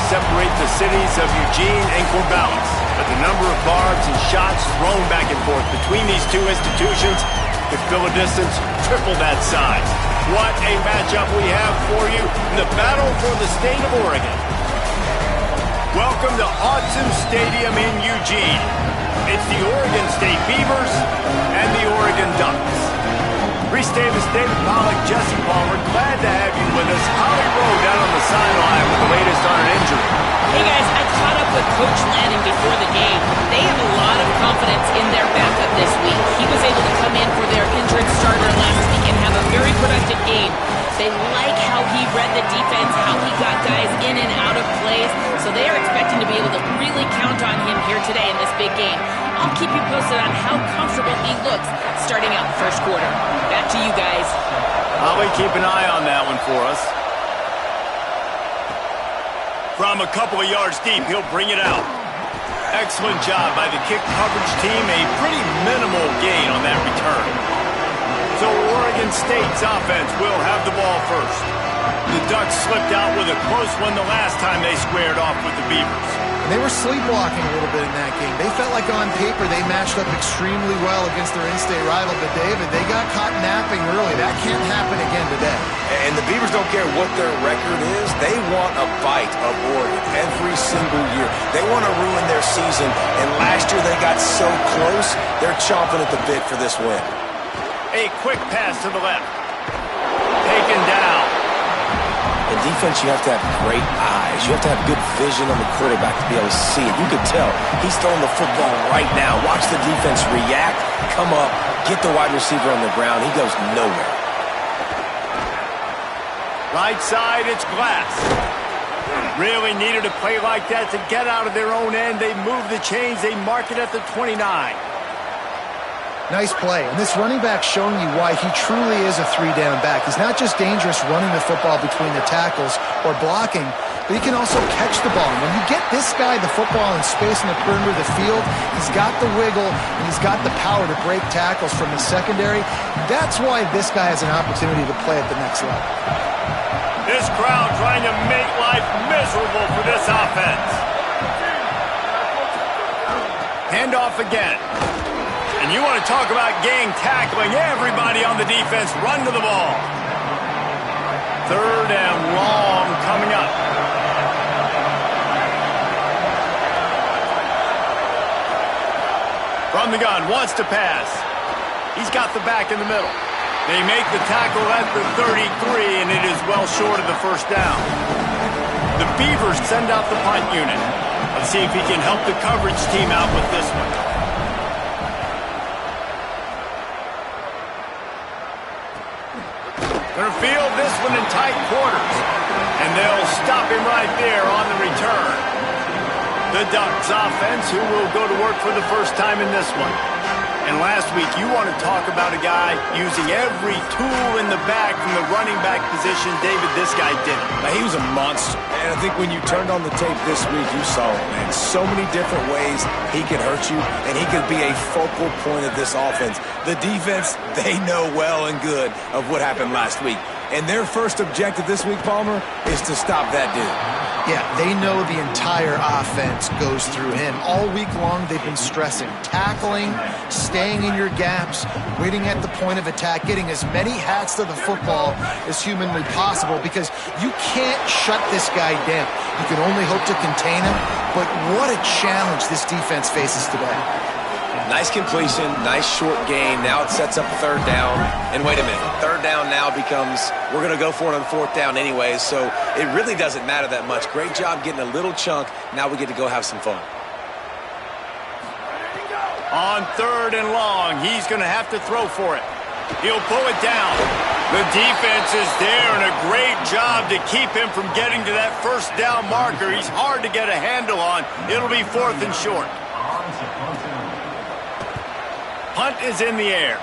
separate the cities of Eugene and Corvallis. But the number of barbs and shots thrown back and forth between these two institutions could fill a distance triple that size. What a matchup we have for you in the battle for the state of Oregon. Welcome to Autzen Stadium in Eugene. It's the Oregon State Beavers and the Oregon Ducks. Reese Davis, David Pollack, Jesse Palmer, glad to have you with us. Holly Rowe down on the sideline with the latest on an injury. Hey guys, I caught up with Coach Lanning before the game. They have a lot of confidence in their backup this week. He was able to come in for their injured starter last week and have a very productive game. They like how he read the defense, how he got guys in and out of plays, so they are expecting to be able to really count on him here today in this big game. I'll keep you posted on how comfortable he looks starting out the first quarter. Back to you guys. Holly, keep an eye on that one for us. From a couple of yards deep, he'll bring it out. Excellent job by the kick coverage team. A pretty minimal gain on that return. So Oregon State's offense will have the ball first. The Ducks slipped out with a close one the last time they squared off with the Beavers. They were sleepwalking a little bit in that game. They felt like on paper they matched up extremely well against their in-state rival, but David, they got caught napping early. That can't happen again today. And the Beavers don't care what their record is. They want a bite of Oregon every single year. They want to ruin their season, and last year they got so close, they're chomping at the bit for this win. A quick pass to the left. Taken down. In defense, you have to have great eyes. You have to have good vision on the quarterback to be able to see it. You can tell he's throwing the football right now. Watch the defense react, come up, get the wide receiver on the ground. He goes nowhere. Right side, it's Glass. Really needed a play like that to get out of their own end. They move the chains. They mark it at the 29. Nice play. And this running back showing you why he truly is a three-down back. He's not just dangerous running the football between the tackles or blocking, but he can also catch the ball. And when you get this guy the football in space in the perimeter of the field, he's got the wiggle and he's got the power to break tackles from the secondary. That's why this guy has an opportunity to play at the next level. This crowd trying to make life miserable for this offense. Handoff again. And you want to talk about gang tackling. Everybody on the defense run to the ball. Third and long coming up. From the gun, wants to pass. He's got the back in the middle. They make the tackle at the 33, and it is well short of the first down. The Beavers send out the punt unit. Let's see if he can help the coverage team out with this one. Gonna field this one in tight quarters. And they'll stop him right there on the return. The Ducks offense, who will go to work for the first time in this one. And last week, you want to talk about a guy using every tool in the bag from the running back position. David, this guy did it. Now, he was a monster. And I think when you turned on the tape this week, you saw it, man. So many different ways he could hurt you, and he could be a focal point of this offense. The defense, they know well and good of what happened last week. And their first objective this week, Palmer, is to stop that dude. Yeah, they know the entire offense goes through him. All week long, they've been stressing tackling, staying in your gaps, waiting at the point of attack, getting as many hats to the football as humanly possible because you can't shut this guy down. You can only hope to contain him, but what a challenge this defense faces today. Nice completion, nice short gain. Now it sets up third down. And wait a minute, third down now becomes, we're going to go for it on fourth down anyways, so it really doesn't matter that much. Great job getting a little chunk. Now we get to go have some fun. On third and long, he's going to have to throw for it. He'll pull it down. The defense is there, and a great job to keep him from getting to that first down marker. He's hard to get a handle on. It'll be fourth and short. Punt is in the air.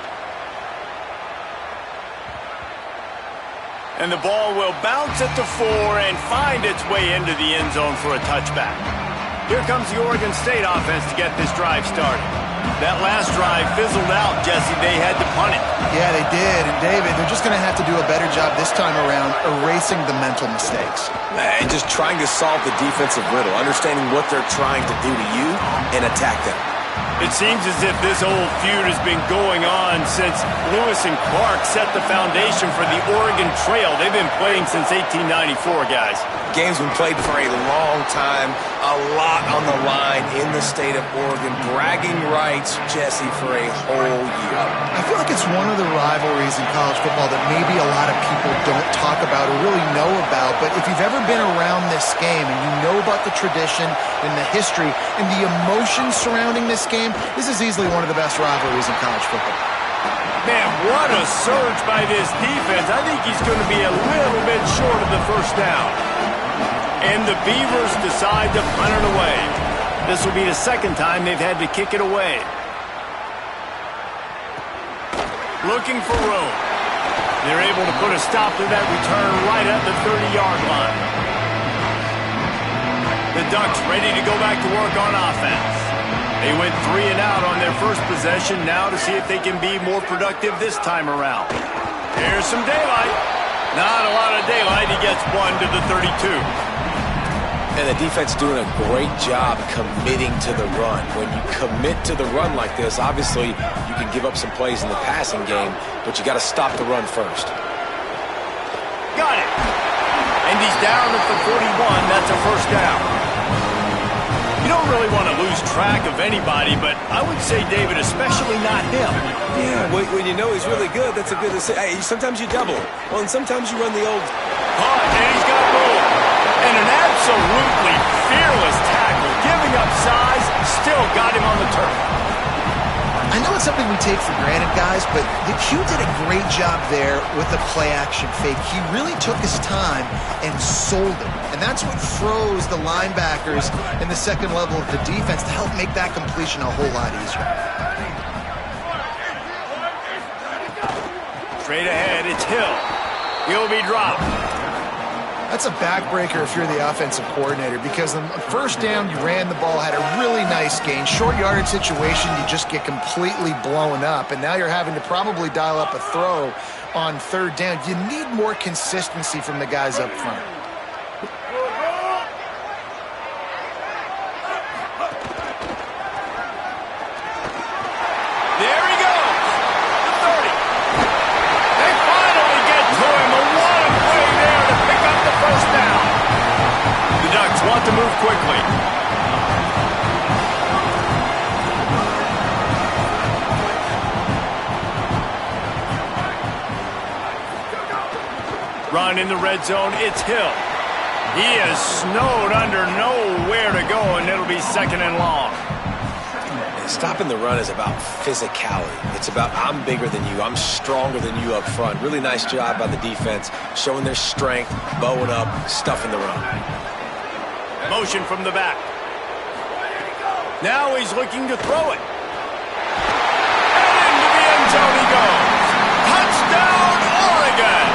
And the ball will bounce at the 4 and find its way into the end zone for a touchback. Here comes the Oregon State offense to get this drive started. That last drive fizzled out, Jesse. They had to punt it. Yeah, they did. And, David, they're just going to have to do a better job this time around erasing the mental mistakes. And just trying to solve the defensive riddle, understanding what they're trying to do to you and attack them. It seems as if this old feud has been going on since Lewis and Clark set the foundation for the Oregon Trail. They've been playing since 1894, guys. Game's been played for a long time, a lot on the line in the state of Oregon. Bragging rights, Jesse, for a whole year. I feel like it's one of the rivalries in college football that maybe a lot of people don't talk about or really know about. But if you've ever been around this game and you know about the tradition and the history and the emotion surrounding this game, this is easily one of the best rivalries in college football. Man, what a surge by this defense. I think he's going to be a little bit short of the first down. And the Beavers decide to punt it away. This will be the second time they've had to kick it away. Looking for room. They're able to put a stop to that return right at the 30-yard line. The Ducks ready to go back to work on offense. They went 3 and out on their first possession, now to see if they can be more productive this time around. Here's some daylight. Not a lot of daylight. He gets 1 to the 32. And the defense doing a great job committing to the run. When you commit to the run like this, obviously you can give up some plays in the passing game, but you got to stop the run first. Got it. And he's down at the 41. That's a first down. You don't really want to lose track of anybody, but I would say, David, especially not him. Yeah, when you know he's really good, that's a good decision. Hey, sometimes you double him. Well, and sometimes you run the old... And he's got room. And an absolutely fearless tackle, giving up size, still got him on the turf. I know it's something we take for granted, guys, but the Q did a great job there with the play-action fake. He really took his time and sold it. And that's what froze the linebackers in the second level of the defense to help make that completion a whole lot easier. Straight ahead, it's Hill. He'll be dropped. That's a backbreaker if you're the offensive coordinator, because on the first down, you ran the ball, had a really nice gain. Short yardage situation, you just get completely blown up, and now you're having to probably dial up a throw on third down. You need more consistency from the guys up front. There he goes. The 30. They finally get to him. What a play there to pick up the first down. The Ducks want to move quickly. Run in the red zone. It's Hill. He is snowed under, nowhere to go, and it'll be second and long. Stopping the run is about physicality. It's about I'm bigger than you, I'm stronger than you up front. Really nice job by the defense, showing their strength, bowing up, stuffing the run. Motion from the back. Now he's looking to throw it. And into the end zone he goes. Touchdown, Oregon!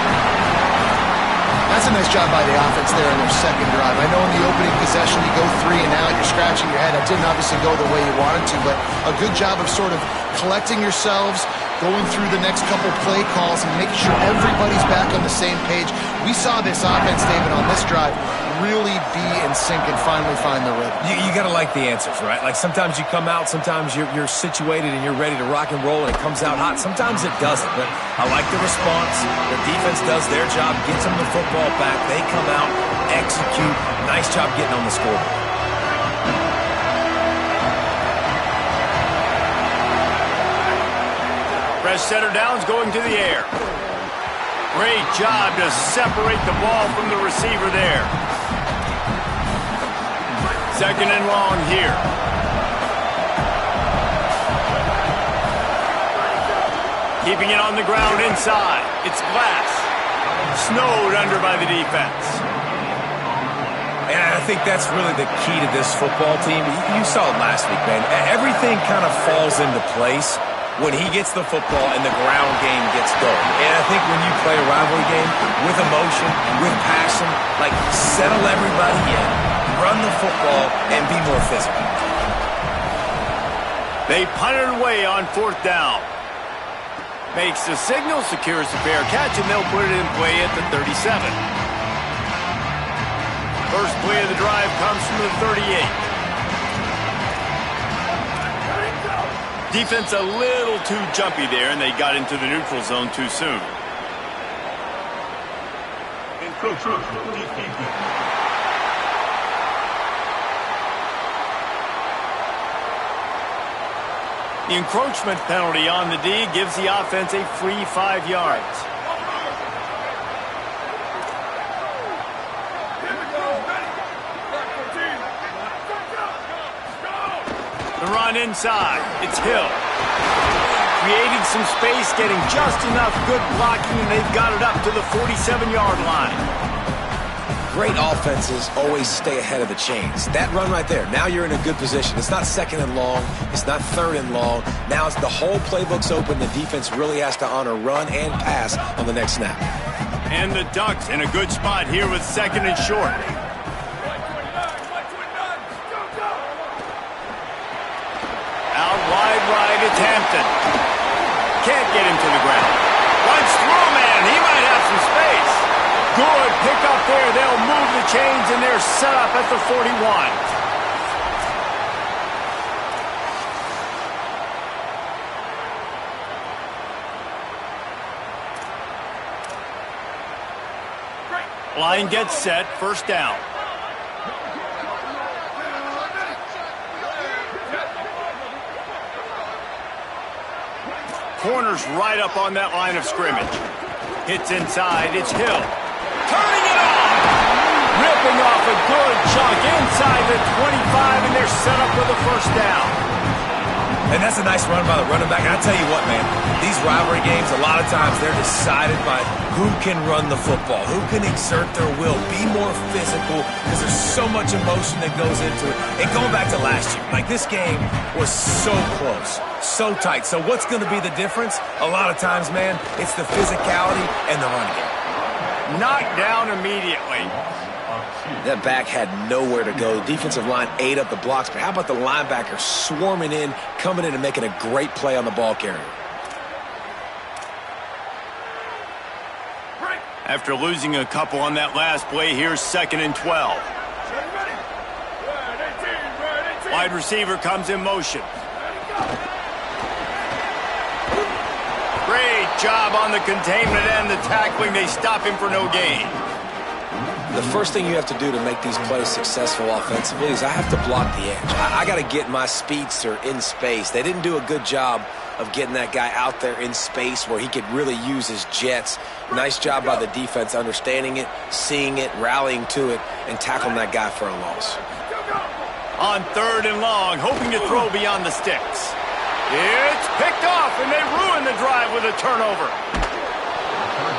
That's a nice job by the offense there in their second drive. I know in the opening possession you go 3 and out, you're scratching your head. That didn't obviously go the way you wanted to, but a good job of sort of collecting yourselves, going through the next couple play calls and making sure everybody's back on the same page. We saw this offense, David, on this drive really be in sync and finally find the rhythm. You got to like the answers, right? Like sometimes you come out, sometimes you're situated and you're ready to rock and roll and it comes out hot. Sometimes it doesn't, but I like the response. The defense does their job, gets them the football back. They come out, execute. Nice job getting on the scoreboard. Fresh setter downs going to the air. Great job to separate the ball from the receiver there. Second and long here. Keeping it on the ground inside. It's Glass. Snowed under by the defense. And I think that's really the key to this football team. You saw it last week, man. Everything kind of falls into place when he gets the football and the ground game gets going. And I think when you play a rivalry game with emotion, with passion, like settle everybody in, run the football, and be more physical. They punted away on 4th down. Makes the signal, secures the fair catch, and they'll put it in play at the 37. First play of the drive comes from the 38. Defense a little too jumpy there, and they got into the neutral zone too soon. The encroachment penalty on the D gives the offense a free 5 yards. The run inside. It's Hill. Creating some space, getting just enough good blocking, and they've got it up to the 47-yard line. Great offenses always stay ahead of the chains. That run right there, now you're in a good position. It's not 2nd and long. It's not 3rd and long. Now it's the whole playbook's open. The defense really has to honor run and pass on the next snap. And the Ducks in a good spot here with 2nd and short. Out wide right, it's Hampton. Can't get him to the ground. Runs through, man. He might have some space. Good pick up there. They'll move the chains, and they're set up at the 41. Line gets set. 1st down. Corner's right up on that line of scrimmage. Hits inside. It's Hill. Turning it on! Ripping off a good chunk inside the 25, and they're set up with a 1st down. And that's a nice run by the running back. And I tell you what, man, these rivalry games, a lot of times they're decided by who can run the football, who can exert their will, be more physical, because there's so much emotion that goes into it. And going back to last year, like this game was so close, so tight. So what's going to be the difference? A lot of times, man, it's the physicality and the run game. Knocked down immediately. That back had nowhere to go. The defensive line ate up the blocks, but how about the linebacker swarming in, coming in and making a great play on the ball carrier? After losing a couple on that last play, here's 2nd and 12. Wide receiver comes in motion. Great job on the containment and the tackling. They stop him for no gain. The first thing you have to do to make these plays successful offensively is I have to block the edge. I got to get my speedster in space. They didn't do a good job of getting that guy out there in space where he could really use his jets. Nice job by the defense understanding it, seeing it, rallying to it, and tackling that guy for a loss. On 3rd and long, hoping to throw beyond the sticks. It's picked off, and they ruin the drive with a turnover.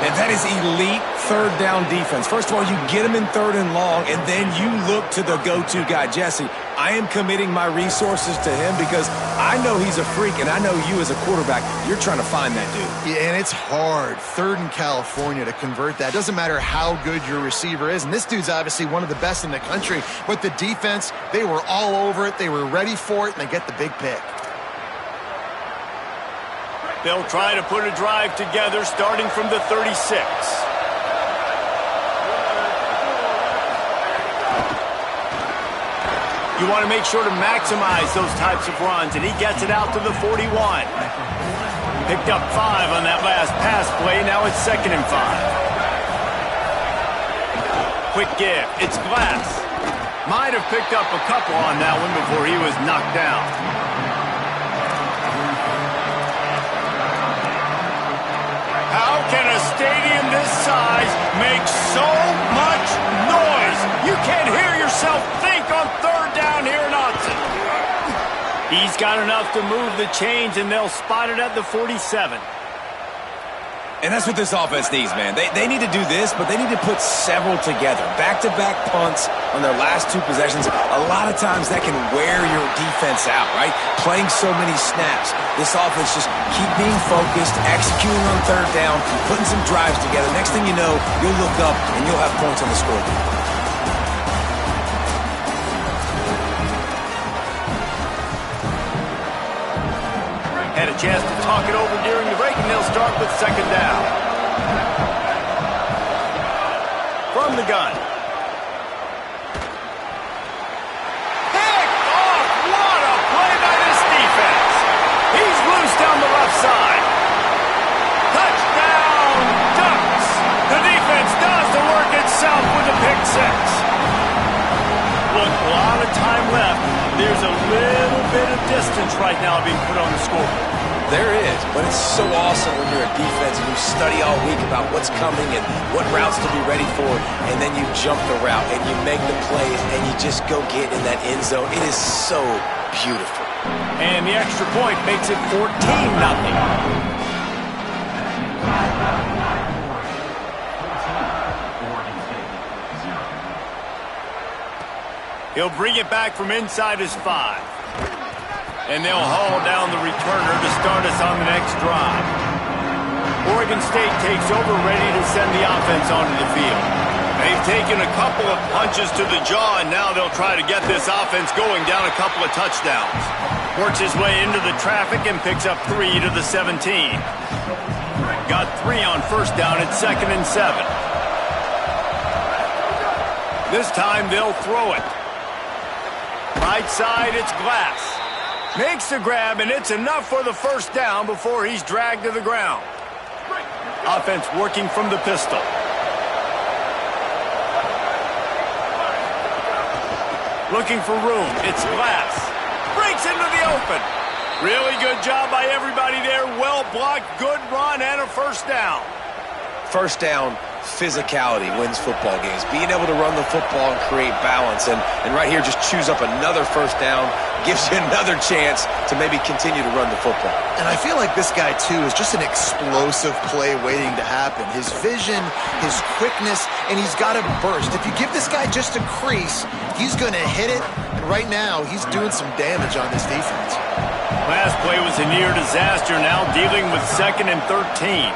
And that is elite 3rd down defense. First of all, you get him in 3rd and long, and then you look to the go-to guy. Jesse, I am committing my resources to him because I know he's a freak, and I know you as a quarterback, you're trying to find that dude. Yeah, and it's hard, 3rd in California, to convert that. Doesn't matter how good your receiver is, and this dude's obviously one of the best in the country, but the defense, they were all over it, they were ready for it, and they get the big pick. They'll try to put a drive together starting from the 36. You want to make sure to maximize those types of runs, and he gets it out to the 41. Picked up 5 on that last pass play. Now it's 2nd and 5. Quick give. It's Glass. Might have picked up a couple on that one before he was knocked down. How can a stadium this size make so much noise? You can't hear yourself think on 3rd down here in Austin. He's got enough to move the chains, and they'll spot it at the 47. And that's what this offense needs, man. They need to do this, but they need to put several together. Back-to-back punts on their last 2 possessions. A lot of times that can wear your defense out, right? Playing so many snaps. This offense just keep being focused, executing on 3rd down, putting some drives together. Next thing you know, you'll look up and you'll have points on the scoreboard. Had a chance to talk it over during the break, and they'll start with second down. From the gun. Picked off! What a play by this defense! He's loose down the left side. Touchdown, Ducks! The defense does the work itself with the pick six. Look, a lot of time left. There's a little bit of distance right now being put on the scoreboard. There is, but it's so awesome when you're a defense and you study all week about what's coming and what routes to be ready for, and then you jump the route and you make the plays and you just go get in that end zone. It is so beautiful. And the extra point makes it 14-0. He'll bring it back from inside his 5. And they'll haul down the returner to start us on the next drive. Oregon State takes over, ready to send the offense onto the field. They've taken a couple of punches to the jaw, and now they'll try to get this offense going down a couple of touchdowns. Works his way into the traffic and picks up 3 to the 17. Got 3 on first down at 2nd and 7. This time they'll throw it. Right side, it's Glass. Makes the grab, and it's enough for the first down before he's dragged to the ground. Offense working from the pistol. Looking for room. It's Glass. Breaks into the open. Really good job by everybody there. Well blocked, good run, and a first down. First down, physicality wins football games. Being able to run the football and create balance. And right here, just choose up another first down, gives you another chance to maybe continue to run the football. And I feel like this guy, too, is just an explosive play waiting to happen. His vision, his quickness, and he's got a burst. If you give this guy just a crease, he's going to hit it. And right now, he's doing some damage on this defense. Last play was a near disaster, now dealing with 2nd and 13.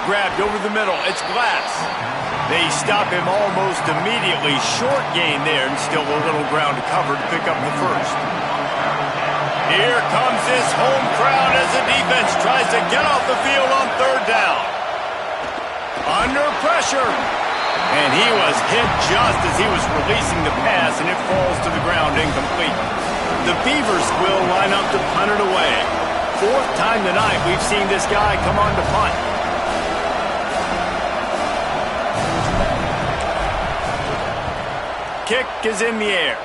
Grabbed over the middle. It's Glass. They stop him almost immediately. Short gain there, and still a little ground to cover to pick up the first. Here comes this home crowd as the defense tries to get off the field on 3rd down. Under pressure. And he was hit just as he was releasing the pass, and it falls to the ground incomplete. The Beavers will line up to punt it away. 4th time tonight we've seen this guy come on to punt. Kick is in the air.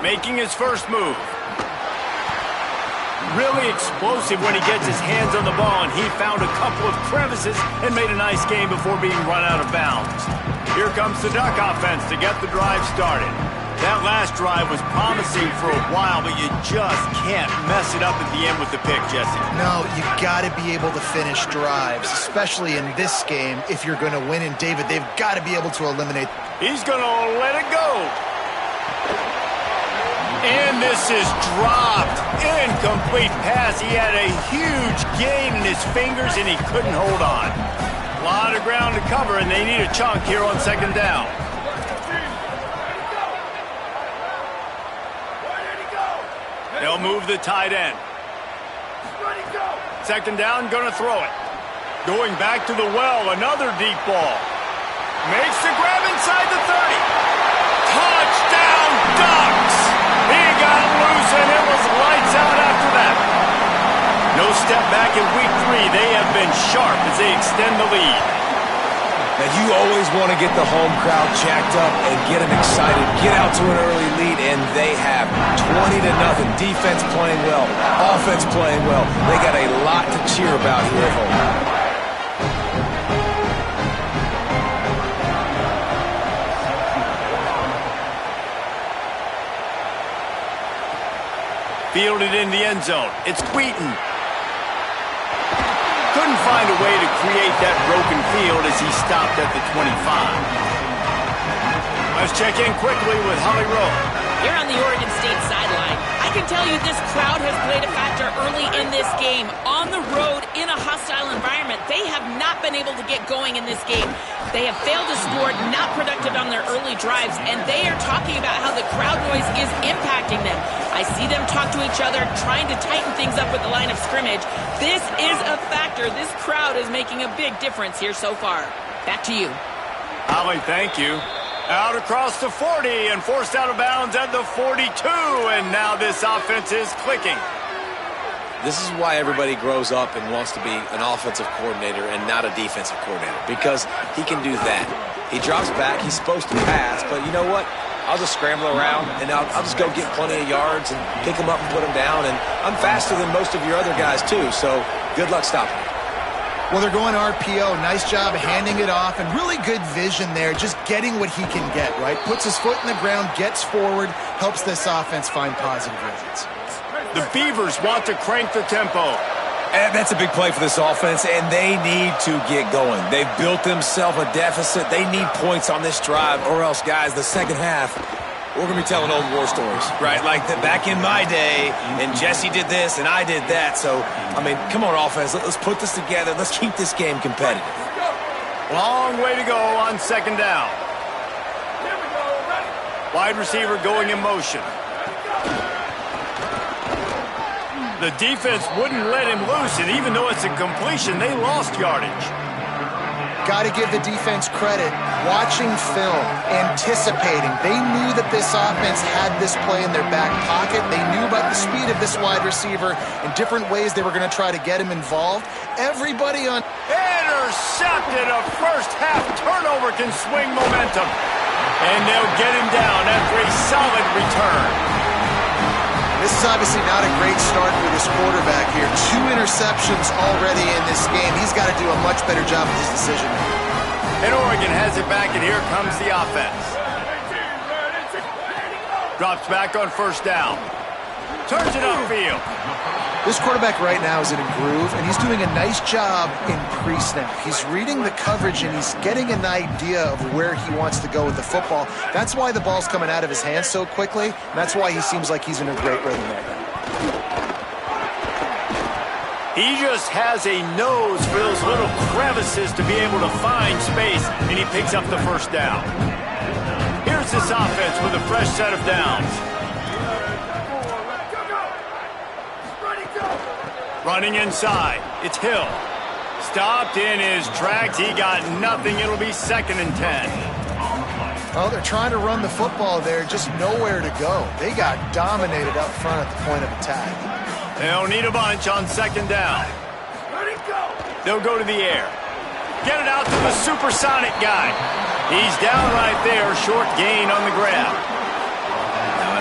Making his first move. Really explosive when he gets his hands on the ball, and he found a couple of crevices and made a nice game before being run out of bounds. Here comes the Duck offense to get the drive started. That last drive was promising for a while, but you just can't mess it up at the end with the pick, Jesse. No, you got to be able to finish drives, especially in this game. If you're going to win, and David, they've got to be able to eliminate. He's going to let it go. And this is dropped. Incomplete pass. He had a huge gain in his fingers, and he couldn't hold on. A lot of ground to cover, and they need a chunk here on 2nd down. They'll move the tight end. 2nd down, gonna throw it. Going back to the well, another deep ball. Makes the grab inside the 30. Touchdown, Ducks! He got loose, and it was lights out after that. No step back in week 3. They have been sharp as they extend the lead. Now, you always want to get the home crowd jacked up and get them excited, get out to an early lead, and they have 20-0. Defense playing well, offense playing well. They got a lot to cheer about here at home. Fielded in the end zone. It's Wheaton. Couldn't find a way to create that broken field as he stopped at the 25. Let's check in quickly with Holly Rowe. Here on the Oregon State sideline, I I can tell you this crowd has played a factor early in this game. On the road, in a hostile environment, they have not been able to get going in this game. They have failed to score, not productive on their early drives, and they are talking about how the crowd noise is impacting them. I see them talk to each other, trying to tighten things up with the line of scrimmage. This is a factor. This crowd is making a big difference here so far. Back to you. Holly, thank you. Out across the 40 and forced out of bounds at the 42, and now this offense is clicking. This is why everybody grows up and wants to be an offensive coordinator and not a defensive coordinator, because he can do that. He drops back, he's supposed to pass, but you know what? I'll just scramble around, and I'll just go get plenty of yards and pick them up and put them down, and I'm faster than most of your other guys too, so good luck stopping me. Well, they're going RPO. Nice job handing it off, and really good vision there, just getting what he can get, right? Puts his foot in the ground, gets forward, helps this offense find positive results. The Beavers want to crank the tempo. And that's a big play for this offense, and they need to get going. They've built themselves a deficit. They need points on this drive, or else, guys, the second half, we're going to be telling old war stories, right? Like back in my day, and Jesse did this, and I did that. So, I mean, come on, offense. Let's put this together. Let's keep this game competitive. Long way to go on second down. Wide receiver going in motion. The defense wouldn't let him loose, and even though it's a completion, they lost yardage. Got to give the defense credit. Watching film, anticipating. They knew that this offense had this play in their back pocket. They knew about the speed of this wide receiver and different ways they were going to try to get him involved. Everybody on... Intercepted. A first-half turnover can swing momentum. And they'll get him down after a solid return. This is obviously not a great start for this quarterback here. 2 interceptions already in this game. He's got to do a much better job with his decision making. And Oregon has it back, and here comes the offense. Drops back on first down. Turns it upfield. This quarterback right now is in a groove, and he's doing a nice job in pre-snap. He's reading the coverage, and he's getting an idea of where he wants to go with the football. That's why the ball's coming out of his hands so quickly, and that's why he seems like he's in a great rhythm right now. He just has a nose for those little crevices to be able to find space, and he picks up the first down. Here's this offense with a fresh set of downs. Running inside, it's Hill. Stopped in his tracks, he got nothing, it'll be 2nd and 10. Well, they're trying to run the football there, just nowhere to go. They got dominated up front at the point of attack. They'll need a bunch on 2nd down. They'll go to the air. Get it out to the supersonic guy. He's down right there, short gain on the grab.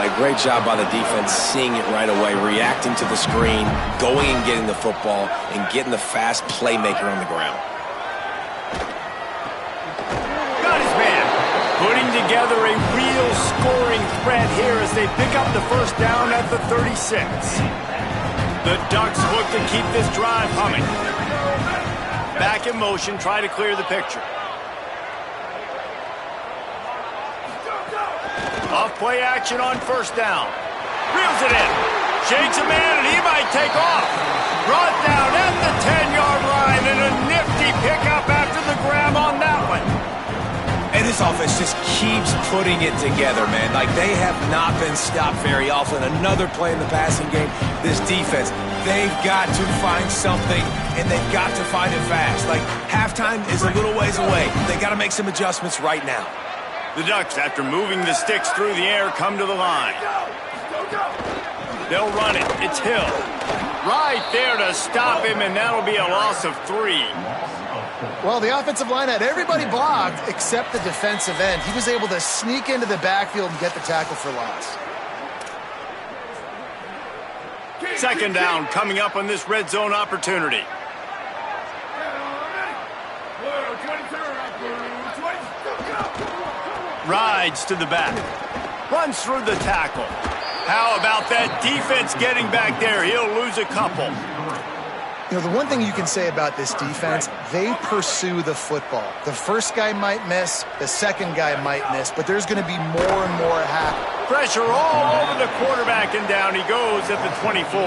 A great job by the defense, seeing it right away, reacting to the screen, going and getting the football, and getting the fast playmaker on the ground. Got his man. Putting together a real scoring threat here as they pick up the first down at the 36. The Ducks look to keep this drive humming. Back in motion, try to clear the picture. Off play action on first down. Reels it in. Shakes a man, and he might take off. Brought down at the 10-yard line, and a nifty pickup after the grab on that one. And this offense just keeps putting it together, man. Like, they have not been stopped very often. Another play in the passing game. This defense, they've got to find something, and they've got to find it fast. Like, halftime is a little ways away. They got to make some adjustments right now. The Ducks, after moving the sticks through the air, come to the line. They'll run it. It's Hill. Right there to stop him, and that'll be a loss of 3. Well, the offensive line had everybody blocked except the defensive end. He was able to sneak into the backfield and get the tackle for loss. 2nd down coming up on this red zone opportunity. Rides to the back. Runs through the tackle. How about that defense getting back there? He'll lose a couple. You know, the one thing you can say about this defense, they pursue the football. The first guy might miss, the second guy might miss, but there's going to be more and more happen. Pressure all over the quarterback, and down he goes at the 24.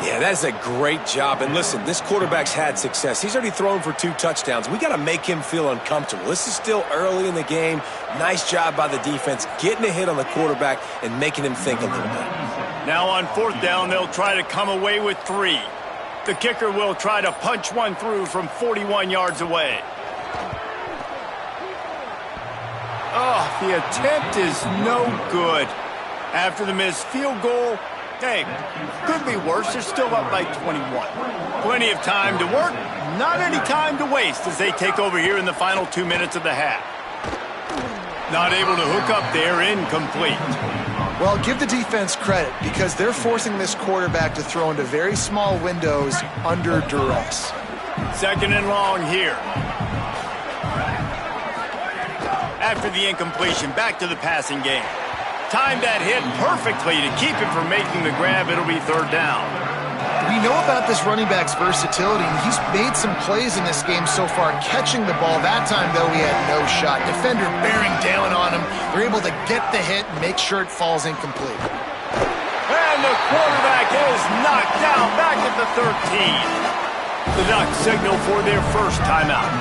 Yeah, that's a great job. And listen, this quarterback's had success. He's already thrown for 2 touchdowns. We got to make him feel uncomfortable. This is still early in the game. Nice job by the defense, getting a hit on the quarterback and making him think a little bit. Now on 4th down, they'll try to come away with 3. The kicker will try to punch one through from 41 yards away. Oh, the attempt is no good. After the missed field goal, hey, could be worse. They're still up by 21. Plenty of time to work, not any time to waste as they take over here in the final 2 minutes of the half. Not able to hook up there, incomplete. Well, give the defense credit because they're forcing this quarterback to throw into very small windows under duress. 2nd and long here. After the incompletion, back to the passing game. Timed that hit perfectly to keep him from making the grab. It'll be 3rd down. We know about this running back's versatility, and he's made some plays in this game so far, catching the ball. That time, though, he had no shot. Defender bearing down on him. They're able to get the hit and make sure it falls incomplete. And the quarterback is knocked down back at the 13. The Ducks signal for their first timeout.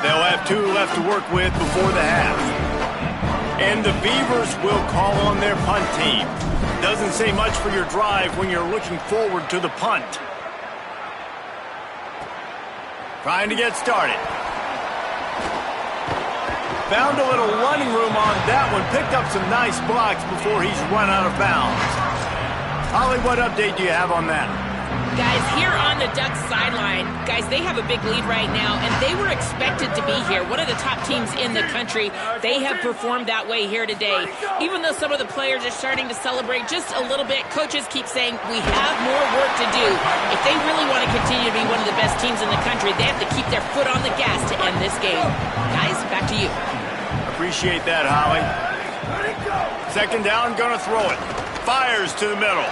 They'll have 2 left to work with before the half. And the Beavers will call on their punt team. Doesn't say much for your drive when you're looking forward to the punt. Trying to get started. Found a little running room on that one. Picked up some nice blocks before he's run out of bounds. Holly, what update do you have on that? Guys, here on the Ducks sideline, guys, they have a big lead right now, and they were expected to be here. One of the top teams in the country. They have performed that way here today. Even though some of the players are starting to celebrate just a little bit, coaches keep saying, we have more work to do. If they really want to continue to be one of the best teams in the country, they have to keep their foot on the gas to end this game. Guys, back to you. Appreciate that, Holly. 2nd down, gonna throw it. Fires to the middle.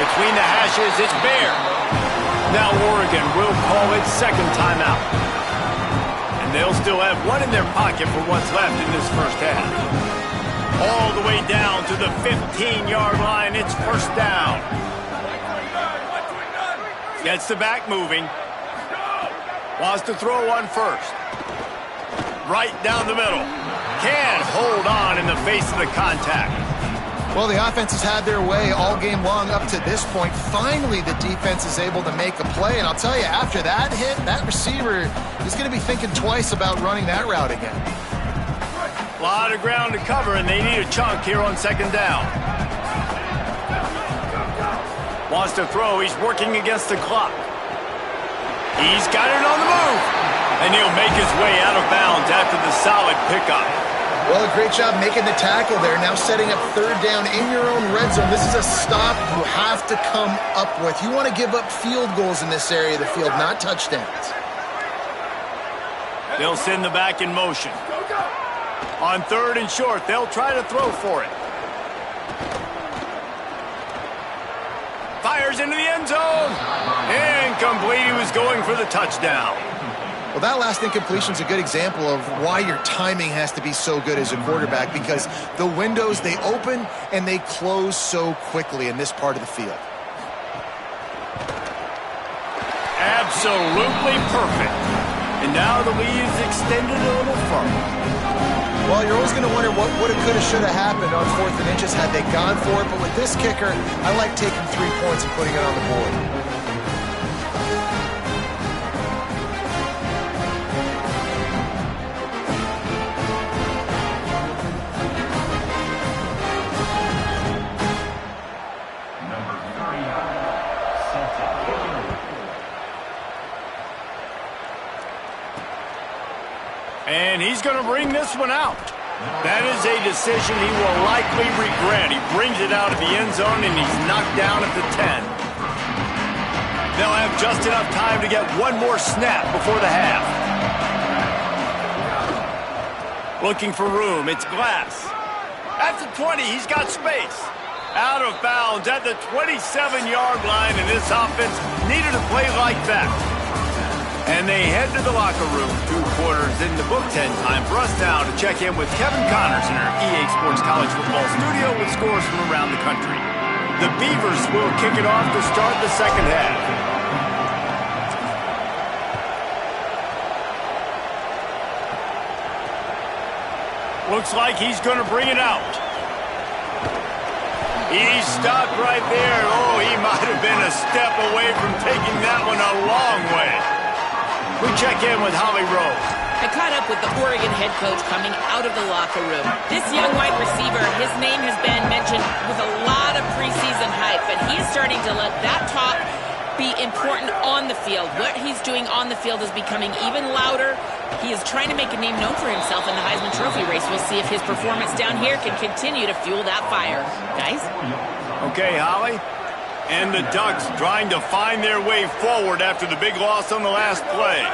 Between the hashes, it's Bear. Now Oregon will call its 2nd timeout. And they'll still have 1 in their pocket for what's left in this first half. All the way down to the 15-yard line, it's 1st down. Gets the back moving. Wants to throw one first. Right down the middle. Can't hold on in the face of the contact. Well, the offense has had their way all game long up to this point. Finally, the defense is able to make a play. And I'll tell you, after that hit, that receiver is going to be thinking twice about running that route again. A lot of ground to cover, and they need a chunk here on 2nd down. Wants to throw. He's working against the clock. He's got it on the move. And he'll make his way out of bounds after the solid pickup. Well, a great job making the tackle there. Now setting up 3rd down in your own red zone. This is a stop you have to come up with. You want to give up field goals in this area of the field, not touchdowns. They'll send the back in motion. On 3rd and short, they'll try to throw for it. Fires into the end zone. Incomplete. He was going for the touchdown. Well, that last incompletion is a good example of why your timing has to be so good as a quarterback, because the windows, they open and they close so quickly in this part of the field. Absolutely perfect. And now the lead is extended a little further. Well, you're always going to wonder what would have, could have, should have happened on 4th and inches had they gone for it. But with this kicker, I like taking 3 points and putting it on the board. And he's going to bring this one out. That is a decision he will likely regret. He brings it out of the end zone, and he's knocked down at the 10. They'll have just enough time to get one more snap before the half. Looking for room. It's Glass. At the 20, he's got space. Out of bounds at the 27-yard line, and this offense needed a play like that. And they head to the locker room. 2 quarters in the book, 10 time for us now to check in with Kevin Connors in our EA Sports College Football studio with scores from around the country. The Beavers will kick it off to start the second half. Looks like he's going to bring it out. He stopped right there. Oh, he might have been a step away from taking that one a long way. We check in with Holly Rose. I caught up with the Oregon head coach coming out of the locker room. This young wide receiver, his name has been mentioned with a lot of preseason hype, but he is starting to let that talk be important on the field. What he's doing on the field is becoming even louder. He is trying to make a name known for himself in the Heisman Trophy race. We'll see if his performance down here can continue to fuel that fire. Guys? Okay, Holly. And the Ducks trying to find their way forward after the big loss on the last play.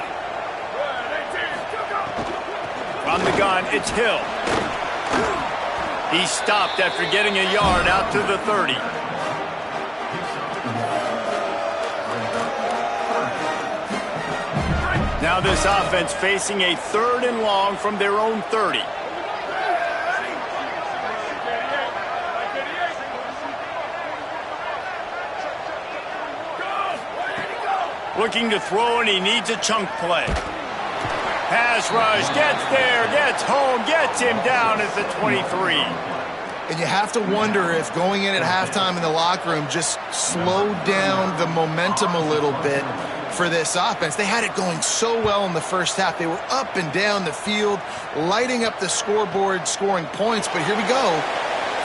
From the gun, it's Hill. He stopped after getting a yard out to the 30. Now this offense facing a 3rd and long from their own 30. Looking to throw, and he needs a chunk play. Pass rush, gets there, gets home, gets him down at the 23. And you have to wonder if going in at halftime in the locker room just slowed down the momentum a little bit for this offense. They had it going so well in the first half. They were up and down the field, lighting up the scoreboard, scoring points. But here we go.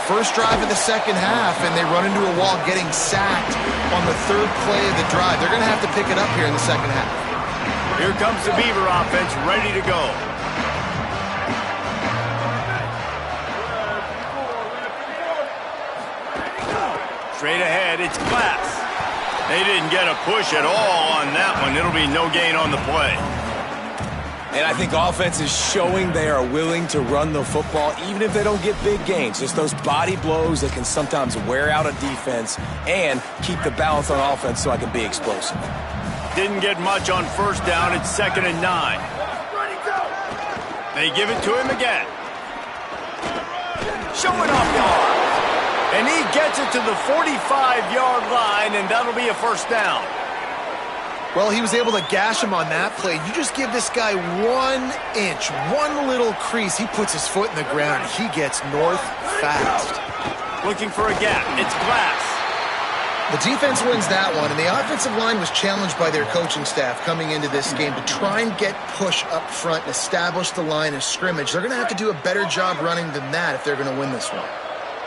First drive of the second half, and they run into a wall, getting sacked on the 3rd play of the drive. They're going to have to pick it up here in the second half. Here comes the Beaver offense, ready to go. Straight ahead, it's Glass. They didn't get a push at all on that one. It'll be no gain on the play. And I think offense is showing they are willing to run the football, even if they don't get big gains. Just those body blows that can sometimes wear out a defense and keep the balance on offense so I can be explosive. Didn't get much on first down. It's 2nd and 9. They give it to him again. Showing off the arm. And he gets it to the 45-yard line, and that'll be a first down. Well, he was able to gash him on that play. You just give this guy 1 inch, one little crease. He puts his foot in the ground. He gets north fast. Looking for a gap. It's Glass. The defense wins that one, and the offensive line was challenged by their coaching staff coming into this game to try and get push up front and establish the line of scrimmage. They're going to have to do a better job running than that if they're going to win this one.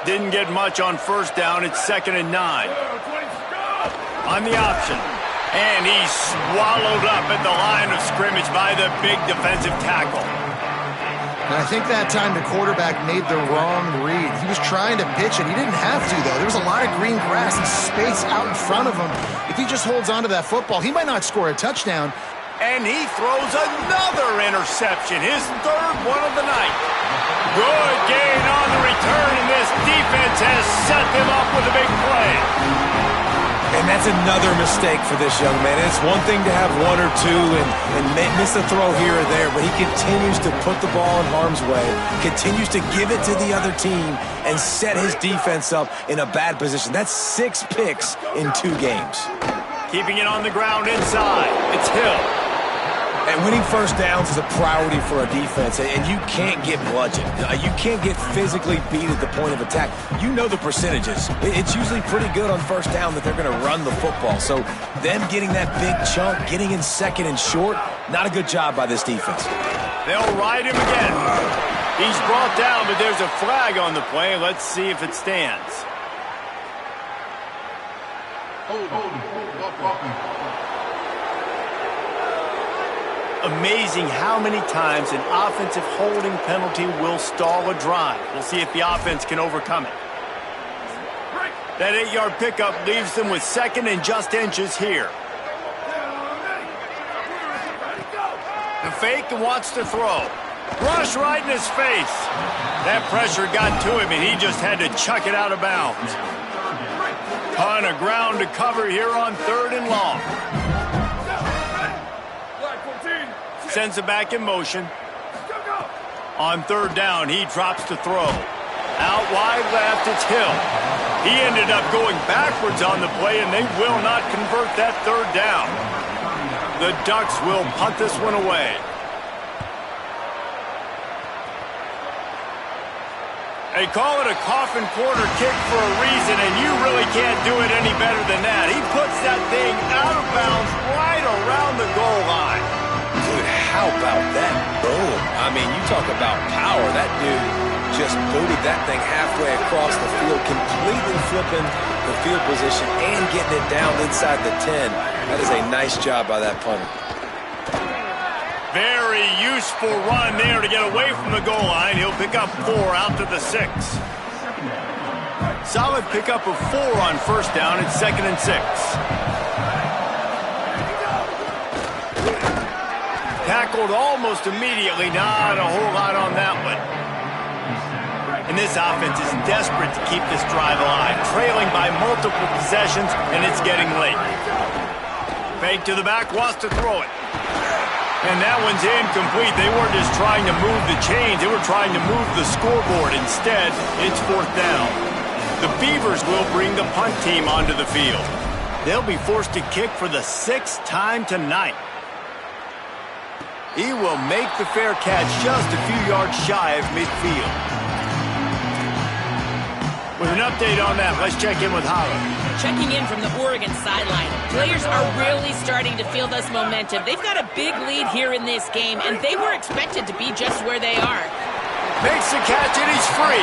Didn't get much on first down. It's 2nd and 9. On the option. And he's swallowed up at the line of scrimmage by the big defensive tackle. And I think that time the quarterback made the wrong read. He was trying to pitch it. He didn't have to, though. There was a lot of green grass and space out in front of him. If he just holds on to that football, he might not score a touchdown. And he throws another interception, his 3rd one of the night. Good gain on the return, and this defense has set them up with a big play. And that's another mistake for this young man. It's one thing to have 1 or 2 and miss a throw here or there, but he continues to put the ball in harm's way, continues to give it to the other team, and set his defense up in a bad position. That's 6 picks in 2 games. Keeping it on the ground inside. It's Hill. And winning first downs is a priority for a defense, and you can't get bludgeoned. You can't get physically beat at the point of attack. You know the percentages. It's usually pretty good on first down that they're going to run the football. So them getting that big chunk, getting in 2nd and short, not a good job by this defense. They'll ride him again. He's brought down, but there's a flag on the play. Let's see if it stands. Amazing how many times an offensive holding penalty will stall a drive. We'll see if the offense can overcome it. That 8-yard pickup leaves them with 2nd and just inches here. The fake and wants to throw. Rush right in his face. That pressure got to him, and he just had to chuck it out of bounds. Ton of ground to cover here on 3rd and long. Sends it back in motion. On 3rd down, he drops to throw. Out wide left, it's Hill. He ended up going backwards on the play, and they will not convert that 3rd down. The Ducks will punt this one away. They call it a coffin quarter kick for a reason, and you really can't do it any better than that. He puts that thing out of bounds right around the goal line. Dude, how about that boom? I mean, you talk about power. That dude just booted that thing halfway across the field, completely flipping the field position and getting it down inside the 10. That is a nice job by that punter. Very useful run there to get away from the goal line. He'll pick up 4 out to the 6. Solid pickup of 4 on 1st down. It's 2nd and 6. Tackled almost immediately. Not a whole lot on that one. And this offense is desperate to keep this drive alive. Trailing by multiple possessions, and it's getting late. Fake to the back, wants to throw it. And that one's incomplete. They weren't just trying to move the chains. They were trying to move the scoreboard. Instead, it's 4th down. The Beavers will bring the punt team onto the field. They'll be forced to kick for the 6th time tonight. He will make the fair catch just a few yards shy of midfield. With an update on that, let's check in with Holland. Checking in from the Oregon sideline. Players are really starting to feel this momentum. They've got a big lead here in this game, and they were expected to be just where they are. Makes the catch, and he's free.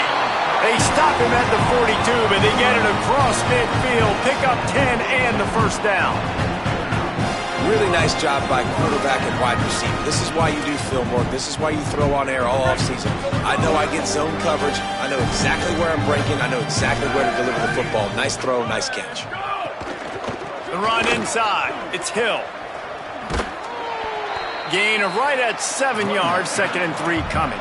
They stop him at the 42, but they get it across midfield. Pick up 10 and the 1st down. Really nice job by quarterback and wide receiver. This is why you do film work. This is why you throw on air all offseason. I know I get zone coverage. I know exactly where I'm breaking. I know exactly where to deliver the football. Nice throw, nice catch. The run inside. It's Hill. Gain of right at 7 yards. 2nd and 3 coming.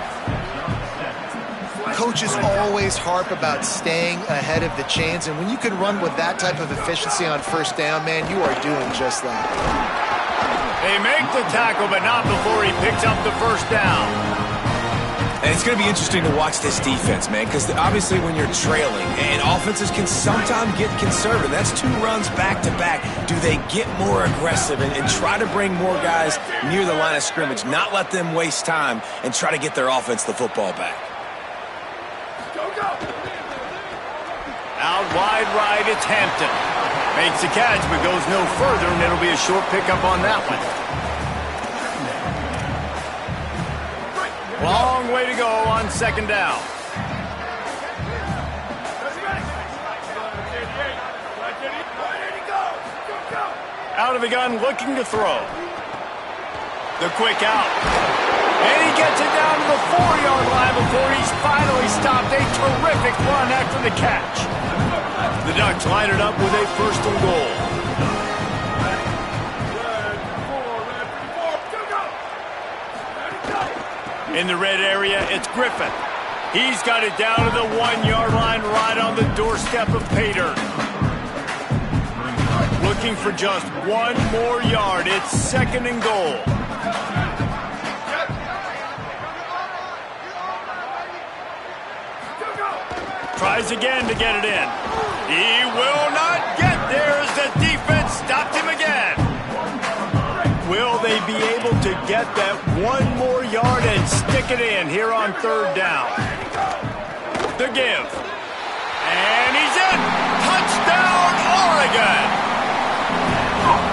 Coaches always harp about staying ahead of the chains, and when you can run with that type of efficiency on 1st down, man, you are doing just that. They make the tackle, but not before he picks up the 1st down. And it's going to be interesting to watch this defense, man, because obviously when you're trailing, and offenses can sometimes get conservative. That's 2 runs back-to-back. Do they get more aggressive and try to bring more guys near the line of scrimmage, not let them waste time, and try to get their offense the football back? Out wide right, it's Hampton. Makes the catch, but goes no further, and it'll be a short pickup on that one. Long way to go on 2nd down. Out of the gun, looking to throw. The quick out. And he gets it down to the 4-yard line before he's finally stopped. A terrific run after the catch. The Ducks line it up with a 1st and goal. In the red area, it's Griffin. He's got it down to the 1-yard line right on the doorstep of Pater. Looking for just 1 more yard. It's 2nd and goal. Tries again to get it in. He will not get there as the defense stopped him again. Will they be able to get that 1 more yard and stick it in here on 3rd down? The give. And he's in. Touchdown, Oregon.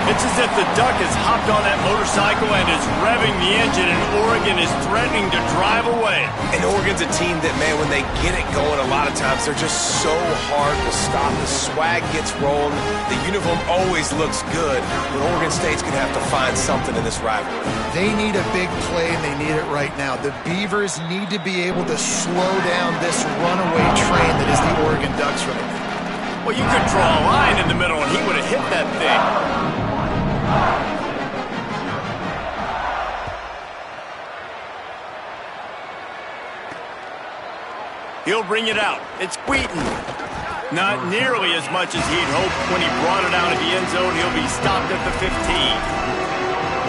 It's as if the Duck has hopped on that motorcycle and is revving the engine, and Oregon is threatening to drive away. And Oregon's a team that, man, when they get it going, a lot of times they're just so hard to stop. The swag gets rolling. The uniform always looks good, but Oregon State's going to have to find something in this rivalry. They need a big play, and they need it right now. The Beavers need to be able to slow down this runaway train that is the Oregon Ducks right now. Well, you could draw a line in the middle, and he would have hit that thing. He'll bring it out. It's Wheaton. Not nearly as much as he'd hoped when he brought it out of the end zone. He'll be stopped at the 15.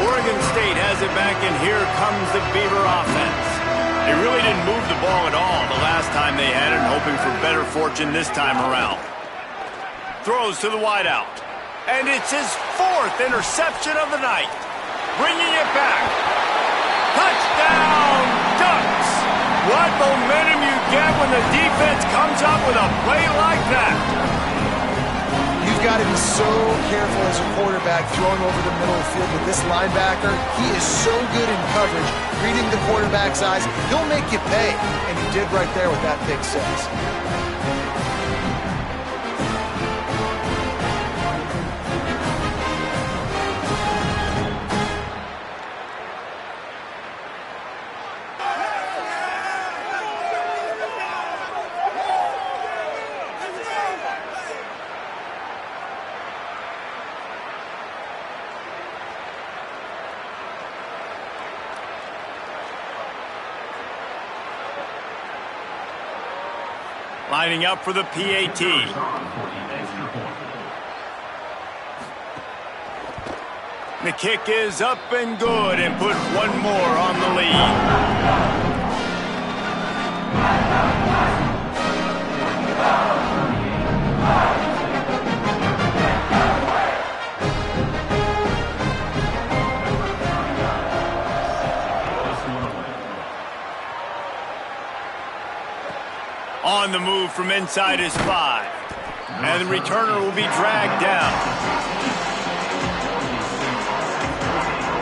Oregon State has it back, and here comes the Beaver offense. They really didn't move the ball at all the last time they had it, hoping for better fortune this time around. Throws to the wideout. And it's his 4th interception of the night. Bringing it back. Touchdown, Ducks! What momentum you get when the defense comes up with a play like that. You've got to be so careful as a quarterback throwing over the middle of the field with this linebacker. He is so good in coverage, reading the quarterback's eyes. He'll make you pay, and he did right there with that pick six. Lining up for the PAT. The kick is up and good and put one more on the lead. On the move from inside his 5. And the returner will be dragged down.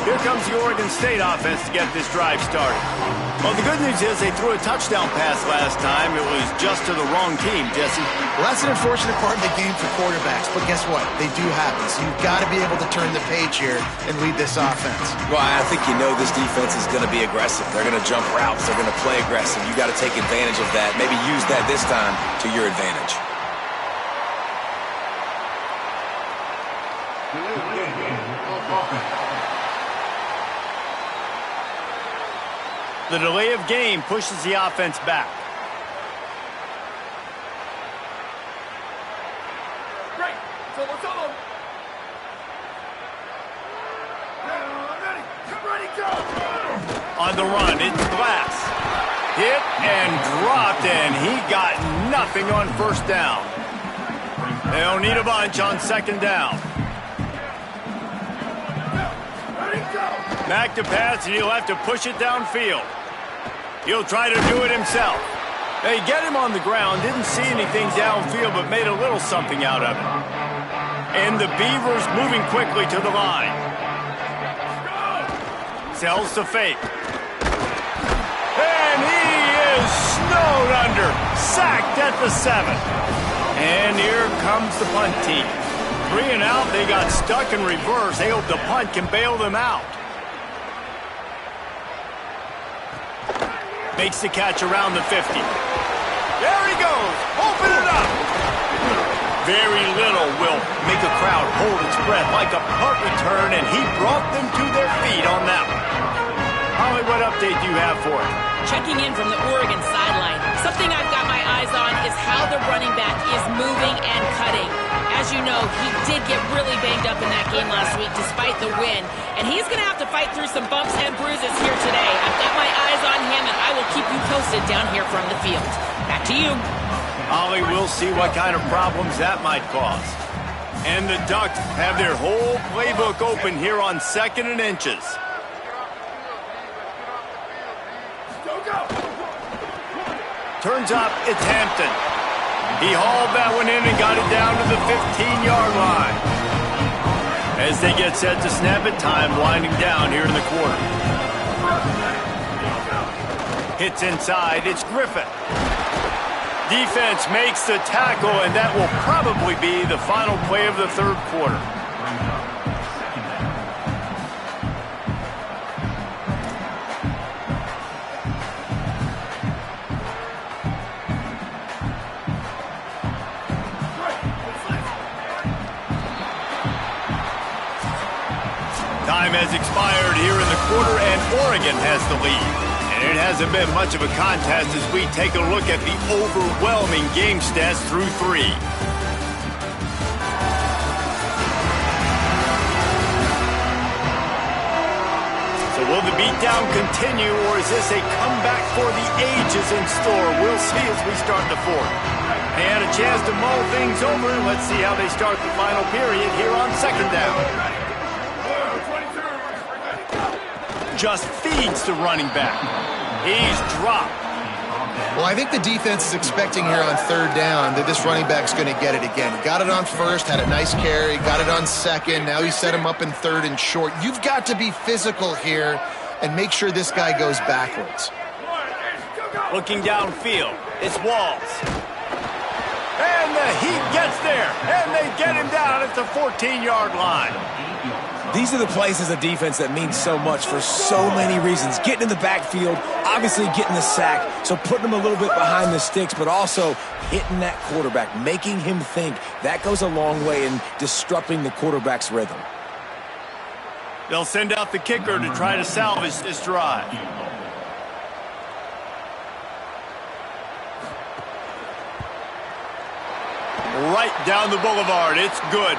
Here comes the Oregon State offense to get this drive started. Well, the good news is they threw a touchdown pass last time. It was just to the wrong team, Jesse. Well, that's an unfortunate part of the game for quarterbacks, but guess what? They do happen. So you've got to be able to turn the page here and lead this offense. Well, I think you know this defense is going to be aggressive. They're going to jump routes. They're going to play aggressive. You got to take advantage of that. Maybe use that this time to your advantage. The delay of game pushes the offense back. On the run, it's Glass. Hit and dropped, and he got nothing on first down. They'll need a bunch on second down. Back to pass, and he'll have to push it downfield. He'll try to do it himself. They get him on the ground, didn't see anything downfield, but made a little something out of it. And the Beavers moving quickly to the line. Sells to fake. And he is snowed under. Sacked at the 7. And here comes the punt team. 3 and out, they got stuck in reverse. They hope the punt can bail them out. Makes the catch around the 50. There he goes. Open it up. Very little will make a crowd hold its breath like a punt return, and he brought them to their feet on that one. Holly, what update do you have for it? Checking in from the Oregon sideline. Something I've got my eyes on is how the running back is moving and cutting. As you know, he did get really banged up in that game last week despite the win. And he's going to have to fight through some bumps and bruises here today. I've got my eyes on him, and I will keep you posted down here from the field. Back to you. Ollie, we'll see what kind of problems that might cause. And the Ducks have their whole playbook open here on 2nd and inches. Turns up, it's Hampton. He hauled that one in and got it down to the 15-yard line. As they get set to snap it, time winding down here in the quarter. Hits inside, it's Griffin. Defense makes the tackle, and that will probably be the final play of the 3rd quarter. Time has expired here in the quarter, and Oregon has the lead. And it hasn't been much of a contest as we take a look at the overwhelming game stats through 3. So will the beatdown continue, or is this a comeback for the ages in store? We'll see as we start the 4th. They had a chance to mull things over. Let's see how they start the final period here on 2nd down. Just feeds the running back. He's dropped. Well, I think the defense is expecting here on 3rd down that this running back's going to get it again. He got it on 1st, had a nice carry, got it on 2nd. Now he set him up in 3rd and short. You've got to be physical here and make sure this guy goes backwards. Looking downfield, it's Walls. And the heat gets there, and they get him down at the 14-yard line. These are the plays as a defense that mean so much for so many reasons. Getting in the backfield, obviously getting the sack, so putting him a little bit behind the sticks, but also hitting that quarterback, making him think. That goes a long way in disrupting the quarterback's rhythm. They'll send out the kicker to try to salvage this drive. Right down the boulevard. It's good.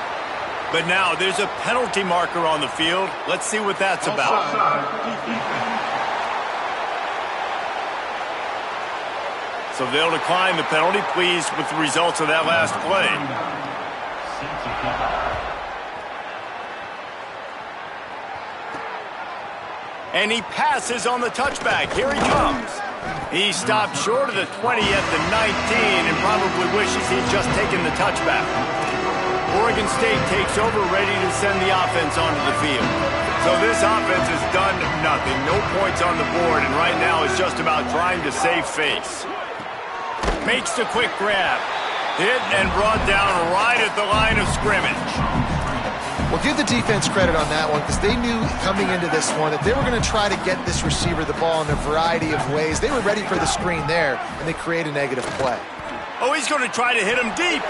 But now there's a penalty marker on the field. Let's see what that's about. So they'll decline the penalty. Pleased with the results of that last play. And he passes on the touchback. Here he comes. He stopped short of the 20 at the 19 and probably wishes he'd just taken the touchback. Oregon State takes over, ready to send the offense onto the field. So this offense has done nothing. No points on the board, and right now it's just about trying to save face. Makes the quick grab. Hit and brought down right at the line of scrimmage. Well, give the defense credit on that one because they knew coming into this one that they were going to try to get this receiver the ball in a variety of ways. They were ready for the screen there, and they create a negative play. Oh, he's going to try to hit him deep.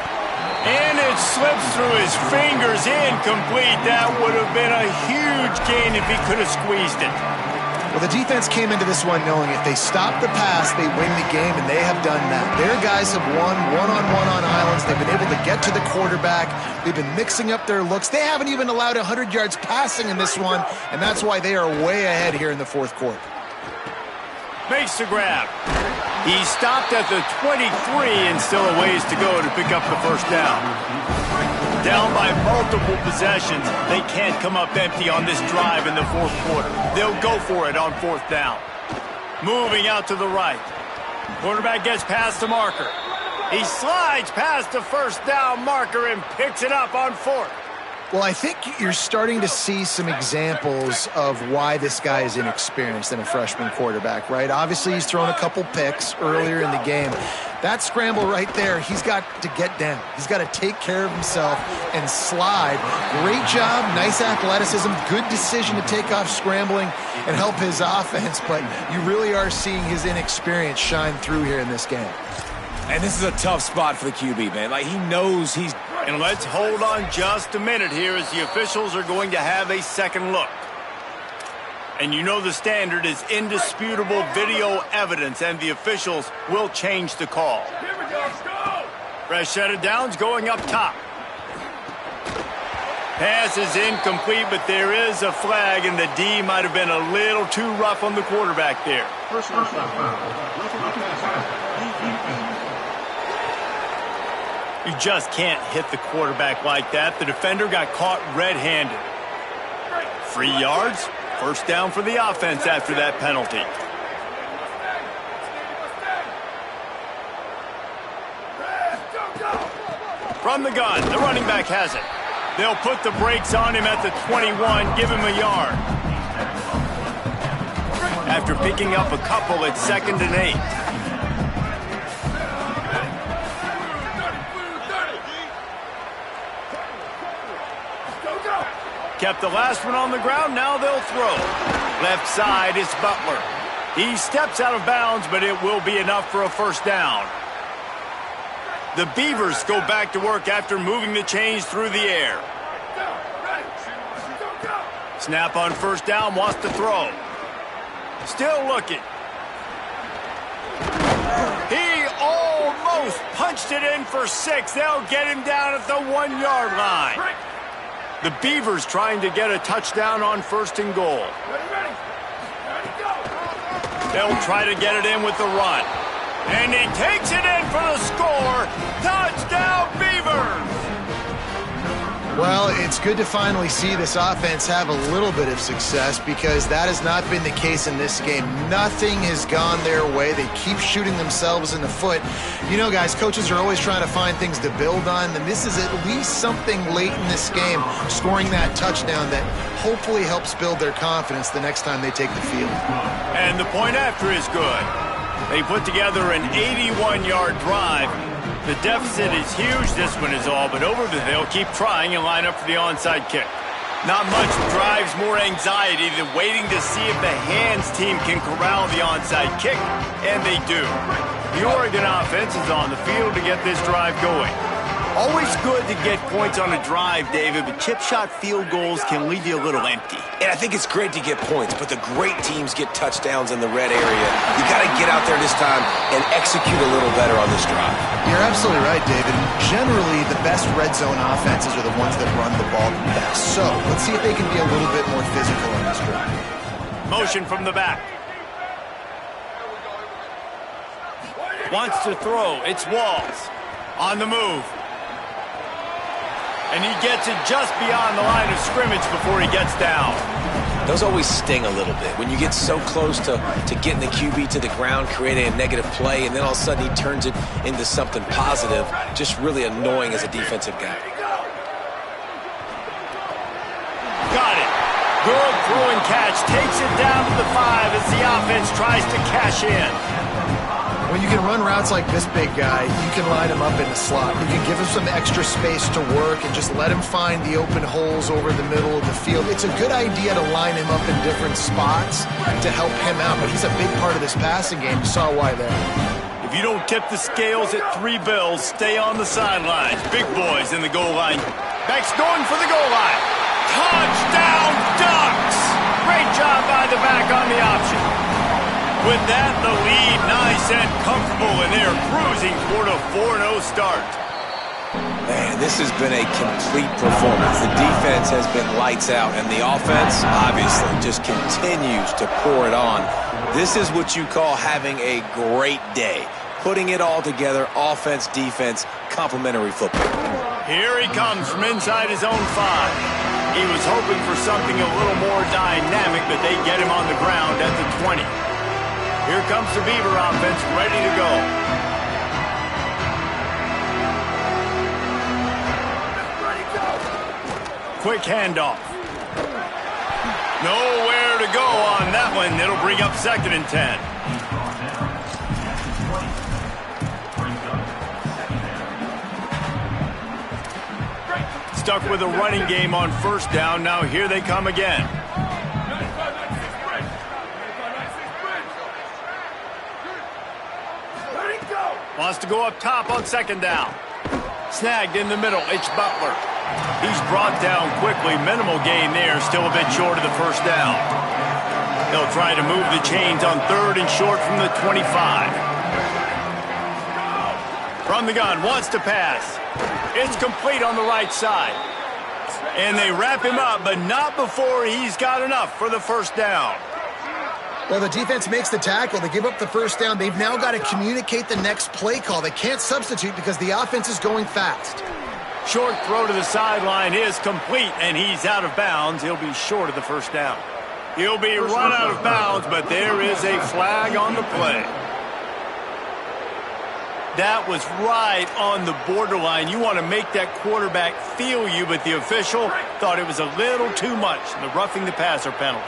And it slips through his fingers, incomplete. That would have been a huge gain if he could have squeezed it. Well, the defense came into this one knowing if they stop the pass, they win the game, and they have done that. Their guys have won one-on-one on islands. They've been able to get to the quarterback. They've been mixing up their looks. They haven't even allowed 100 yards passing in this one, and that's why they are way ahead here in the 4th quarter. Makes the grab. He stopped at the 23 and still a ways to go to pick up the 1st down. Down by multiple possessions, they can't come up empty on this drive in the 4th quarter. They'll go for it on 4th down. Moving out to the right. Quarterback gets past the marker. He slides past the 1st down marker and picks it up on 4th. Well, I think you're starting to see some examples of why this guy is inexperienced in a freshman quarterback, right? Obviously, he's thrown a couple picks earlier in the game. That scramble right there, he's got to get down. He's got to take care of himself and slide. Great job, nice athleticism, good decision to take off scrambling and help his offense, but you really are seeing his inexperience shine through here in this game. And this is a tough spot for the QB, man. Like, he knows he's... And let's hold on just a minute here as the officials are going to have a second look. And you know the standard is indisputable video evidence, and the officials will change the call. Fresh set of downs going up top. Pass is incomplete, but there is a flag, and the D might have been a little too rough on the quarterback there. You just can't hit the quarterback like that. The defender got caught red-handed. 3 yards, 1st down for the offense after that penalty. From the gun, the running back has it. They'll put the brakes on him at the 21, give him a yard. After picking up a couple, it's 2nd and 8. Kept the last one on the ground, now they'll throw. Left side is Butler. He steps out of bounds, but it will be enough for a 1st down. The Beavers go back to work after moving the chains through the air. Snap on 1st down, wants to throw. Still looking. pushed it in for 6. They'll get him down at the 1-yard line. The Beavers trying to get a touchdown on 1st and goal. They'll try to get it in with the run. And he takes it in for the score. Touchdown, Beavers! Well, it's good to finally see this offense have a little bit of success because that has not been the case in this game. Nothing has gone their way. They keep shooting themselves in the foot. You know, guys, coaches are always trying to find things to build on, and this is at least something late in this game, scoring that touchdown that hopefully helps build their confidence the next time they take the field. And the point after is good. They put together an 81-yard drive. The deficit is huge, this one is all, but over they'll keep trying and line up for the onside kick. Not much drives more anxiety than waiting to see if the hands team can corral the onside kick, and they do. The Oregon offense is on the field to get this drive going. Always good to get points on a drive, David, but chip shot field goals can leave you a little empty. And I think it's great to get points, but the great teams get touchdowns in the red area. You got to get out there this time and execute a little better on this drive. You're absolutely right, David. Generally, the best red zone offenses are the ones that run the ball best. So let's see if they can be a little bit more physical on this drive. Motion from the back. Wants to throw. It's Walls. On the move. And he gets it just beyond the line of scrimmage before he gets down. Those always sting a little bit. When you get so close to getting the QB to the ground, creating a negative play, and then all of a sudden he turns it into something positive, just really annoying as a defensive guy. Got it. Good throw and catch. Takes it down to the 5 as the offense tries to cash in. When you can run routes like this big guy, you can line him up in the slot. You can give him some extra space to work and just let him find the open holes over the middle of the field. It's a good idea to line him up in different spots to help him out, but he's a big part of this passing game. You saw why there. If you don't tip the scales at 3 bills, stay on the sidelines. Big boys in the goal line. Beck's going for the goal line. Touchdown, Ducks! Great job by the back on the option. With that, the lead nice and comfortable, and they're cruising toward a 4-0 start. Man, this has been a complete performance. The defense has been lights out, and the offense, obviously, just continues to pour it on. This is what you call having a great day. Putting it all together, offense, defense, complementary football. Here he comes from inside his own 5. He was hoping for something a little more dynamic, but they get him on the ground at the 20. Here comes the Beaver offense, ready to go. Quick handoff. Nowhere to go on that one. It'll bring up 2nd and 10. Stuck with a running game on 1st down. Now here they come again. Wants to go up top on 2nd down. Snagged in the middle. It's Butler. He's brought down quickly. Minimal gain there. Still a bit short of the 1st down. They'll try to move the chains on 3rd and short from the 25. From the gun. Wants to pass. It's complete on the right side. And they wrap him up, but not before he's got enough for the 1st down. Well, the defense makes the tackle. They give up the 1st down. They've now got to communicate the next play call. They can't substitute because the offense is going fast. Short throw to the sideline is complete, and he's out of bounds. He'll be short of the 1st down. He'll be run out of bounds, but there is a flag on the play. That was right on the borderline. You want to make that quarterback feel you, but the official thought it was a little too much, the roughing the passer penalty.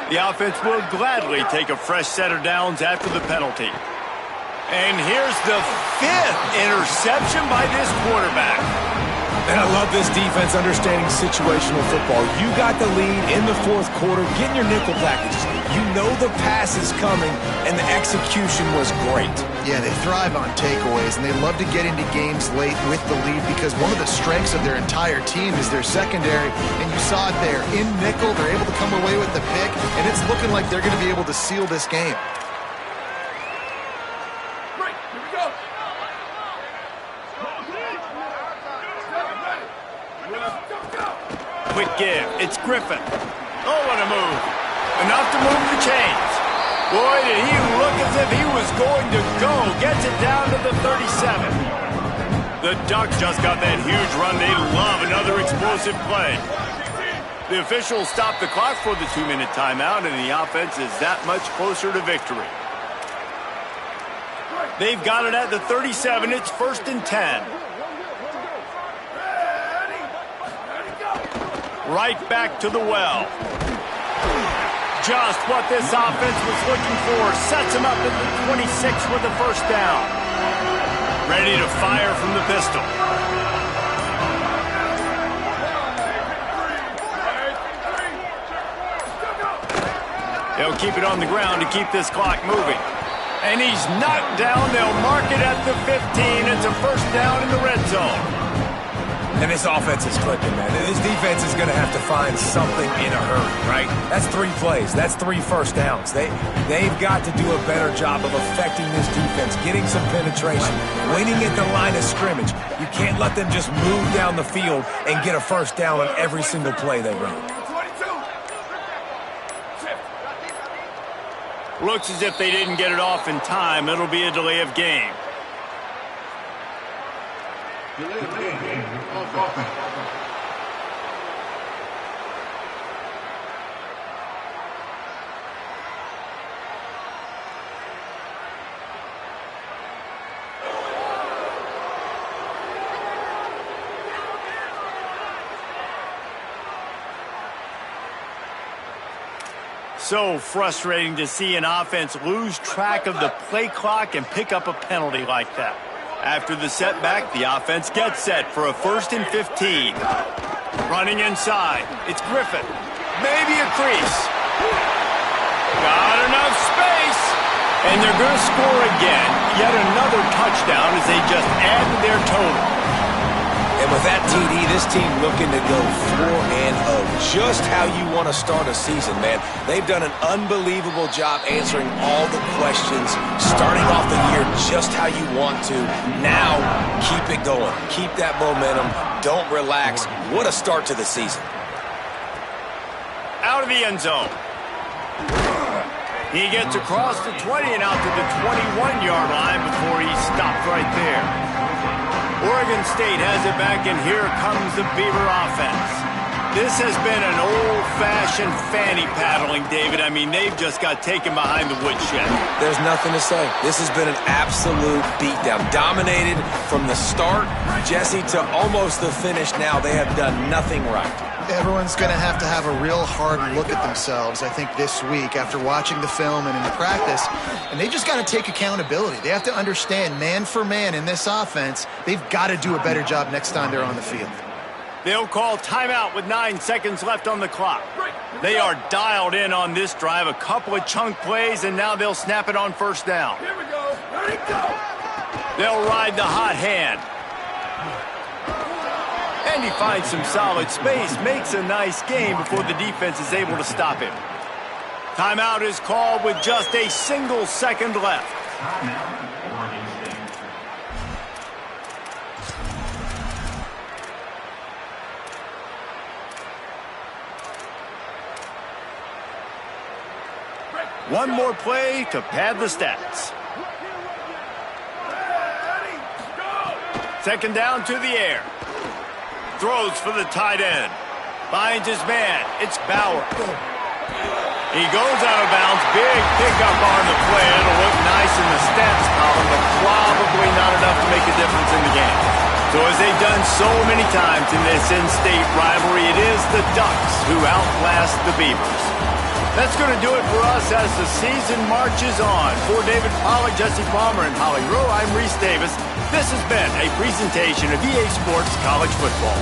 The offense will gladly take a fresh set of downs after the penalty. And here's the 5th interception by this quarterback. And I love this defense understanding situational football. You got the lead in the 4th quarter. Get in your nickel packages. You know the pass is coming, and the execution was great. Yeah, they thrive on takeaways, and they love to get into games late with the lead because one of the strengths of their entire team is their secondary, and you saw it there. In nickel, they're able to come away with the pick, and it's looking like they're going to be able to seal this game. give. It's Griffin. Oh, what a move. Enough to move the chains. Boy, did he look as if he was going to go. Gets it down to the 37. The Ducks just got that huge run. They love another explosive play. The officials stopped the clock for the 2-minute timeout, and the offense is that much closer to victory. They've got it at the 37. It's 1st and 10. Right back to the well. Just what this offense was looking for. Sets him up at the 26 with the first down. Ready to fire from the pistol. They'll keep it on the ground to keep this clock moving. And he's knocked down. They'll mark it at the 15. It's a first down in the red zone. And this offense is clicking, man. This defense is going to have to find something in a hurry, right? That's 3 plays. That's 3 first downs. They've got to do a better job of affecting this defense, getting some penetration, winning at the line of scrimmage. You can't let them just move down the field and get a first down on every single play they run. Looks as if they didn't get it off in time. It'll be a delay of game. So frustrating to see an offense lose track of the play clock and pick up a penalty like that. After the setback, the offense gets set for a 1st and 15. Running inside, it's Griffin. Maybe a crease. Got enough space. And they're going to score again. Yet another touchdown as they just add to their total. And with that TD, this team looking to go 4-0. Just how you want to start a season, man. They've done an unbelievable job answering all the questions, starting off the year just how you want to. Now, keep it going. Keep that momentum. Don't relax. What a start to the season. Out of the end zone. He gets across the 20 and out to the 21-yard line before he stopped right there. Oregon State has it back, and here comes the Beaver offense. This has been an old-fashioned fanny paddling, David. I mean, they've just got taken behind the woodshed. There's nothing to say. This has been an absolute beatdown. Dominated from the start, Jesse, to almost the finish now. They have done nothing right. Everyone's going to have a real hard look at themselves, I think, this week after watching the film and in the practice. And they just got to take accountability. They have to understand, man for man in this offense, they've got to do a better job next time they're on the field. They'll call timeout with 9 seconds left on the clock. They are dialed in on this drive. A couple of chunk plays, and now they'll snap it on first down. Here we go. Ready, go. They'll ride the hot hand. And he finds some solid space, makes a nice game before the defense is able to stop him. Timeout is called with just a single second left. One more play to pad the stats. Second down to the air. Throws for the tight end. Finds his man. It's Bauer. He goes out of bounds. Big pickup on the play. It'll look nice in the stats column, but probably not enough to make a difference in the game. So as they've done so many times in this in-state rivalry, it is the Ducks who outlast the Beavers. That's going to do it for us as the season marches on. For David Pollack, Jesse Palmer, and Holly Rowe, I'm Reese Davis. This has been a presentation of EA Sports College Football.